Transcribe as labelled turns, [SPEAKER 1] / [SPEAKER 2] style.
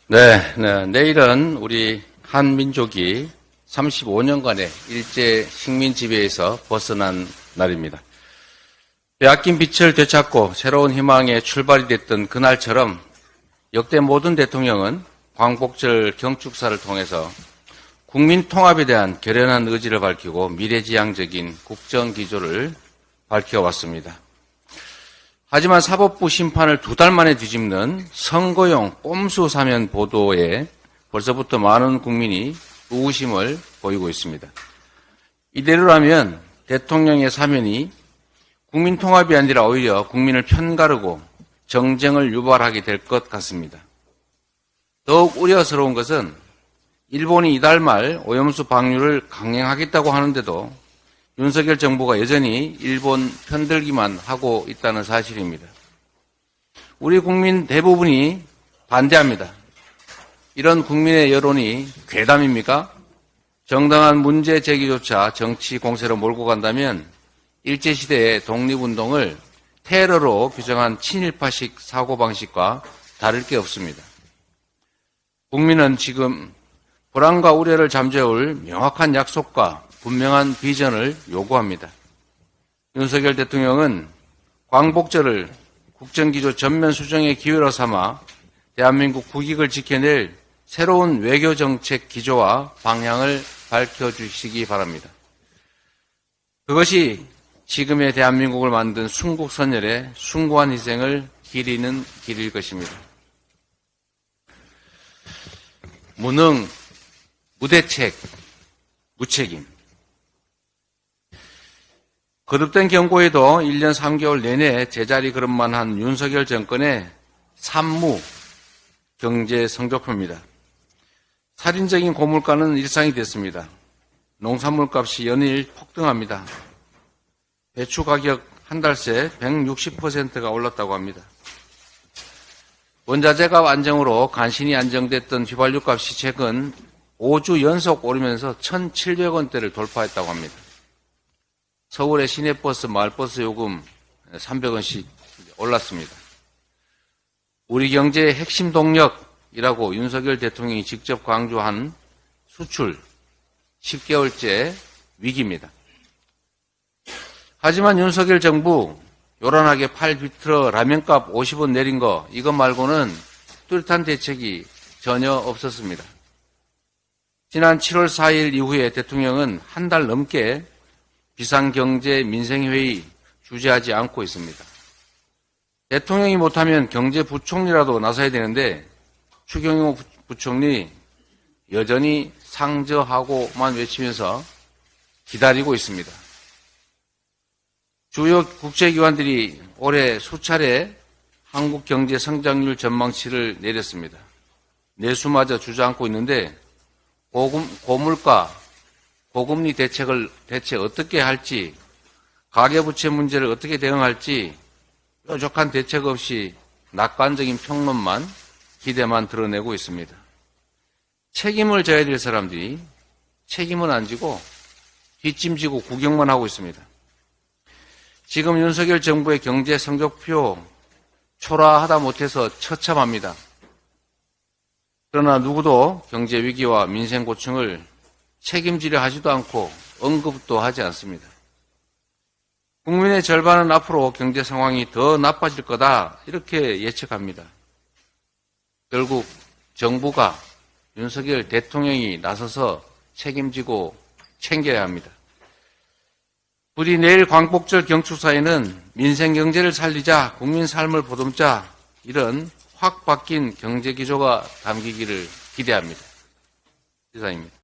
[SPEAKER 1] 내일은 우리 한민족이 35년간의 일제 식민 지배에서 벗어난 날입니다. 빼앗긴 빛을 되찾고 새로운 희망의 출발이 됐던 그날처럼 역대 모든 대통령은 광복절 경축사를 통해서 국민 통합에 대한 결연한 의지를 밝히고 미래지향적인 국정기조를 밝혀왔습니다. 하지만 사법부 심판을 2달 만에 뒤집는 선거용 꼼수 사면 보도에 벌써부터 많은 국민이 의구심을 보이고 있습니다. 이대로라면 대통령의 사면이 국민 통합이 아니라 오히려 국민을 편가르고 정쟁을 유발하게 될 것 같습니다. 더욱 우려스러운 것은 일본이 이달 말 오염수 방류를 강행하겠다고 하는데도 윤석열 정부가 여전히 일본 편들기만 하고 있다는 사실입니다. 우리 국민 대부분이 반대합니다. 이런 국민의 여론이 괴담입니까? 정당한 문제 제기조차 정치 공세로 몰고 간다면 일제시대의 독립운동을 테러로 규정한 친일파식 사고방식과 다를 게 없습니다. 국민은 지금 불안과 우려를 잠재울 명확한 약속과 분명한 비전을 요구합니다. 윤석열 대통령은 광복절을 국정기조 전면 수정의 기회로 삼아 대한민국 국익을 지켜낼 새로운 외교정책 기조와 방향을 밝혀주시기 바랍니다. 그것이 지금의 대한민국을 만든 순국선열의 숭고한 희생을 기리는 길일 것입니다. 무능, 무대책, 무책임. 거듭된 경고에도 1년 3개월 내내 제자리 걸음만 한 윤석열 정권의 산무 경제 성적표입니다. 살인적인 고물가는 일상이 됐습니다. 농산물 값이 연일 폭등합니다. 배추 가격 한 달 새 160%가 올랐다고 합니다. 원자재값 안정으로 간신히 안정됐던 휘발유 값이 최근 5주 연속 오르면서 1,700원대를 돌파했다고 합니다. 서울의 시내버스, 마을버스 요금 300원씩 올랐습니다. 우리 경제의 핵심 동력이라고 윤석열 대통령이 직접 강조한 수출 10개월째 위기입니다. 하지만 윤석열 정부 요란하게 팔 비틀어 라면값 50원 내린 거 이것 말고는 뚜렷한 대책이 전혀 없었습니다. 지난 7월 4일 이후에 대통령은 한 달 넘게 비상경제민생회의 주재하지 않고 있습니다. 대통령이 못하면 경제부총리라도 나서야 되는데 추경호 부총리 여전히 상저하고만 외치면서 기다리고 있습니다. 주요 국제기관들이 올해 수차례 한국 경제 성장률 전망치를 내렸습니다. 내수마저 주저앉고 있는데 고물가, 고금리 대책을 대체 어떻게 할지, 가계부채 문제를 어떻게 대응할지 뾰족한 대책 없이 낙관적인 평론만 기대만 드러내고 있습니다. 책임을 져야 될 사람들이 책임은 안 지고 뒷짐지고 구경만 하고 있습니다. 지금 윤석열 정부의 경제 성적표 초라하다 못해서 처참합니다. 그러나 누구도 경제 위기와 민생 고충을 책임지려 하지도 않고 언급도 하지 않습니다. 국민의 절반은 앞으로 경제 상황이 더 나빠질 거다 이렇게 예측합니다. 결국 정부가 윤석열 대통령이 나서서 책임지고 챙겨야 합니다. 부디 내일 광복절 경축사에는 민생 경제를 살리자, 국민 삶을 보듬자 이런 확 바뀐 경제 기조가 담기기를 기대합니다. 이상입니다.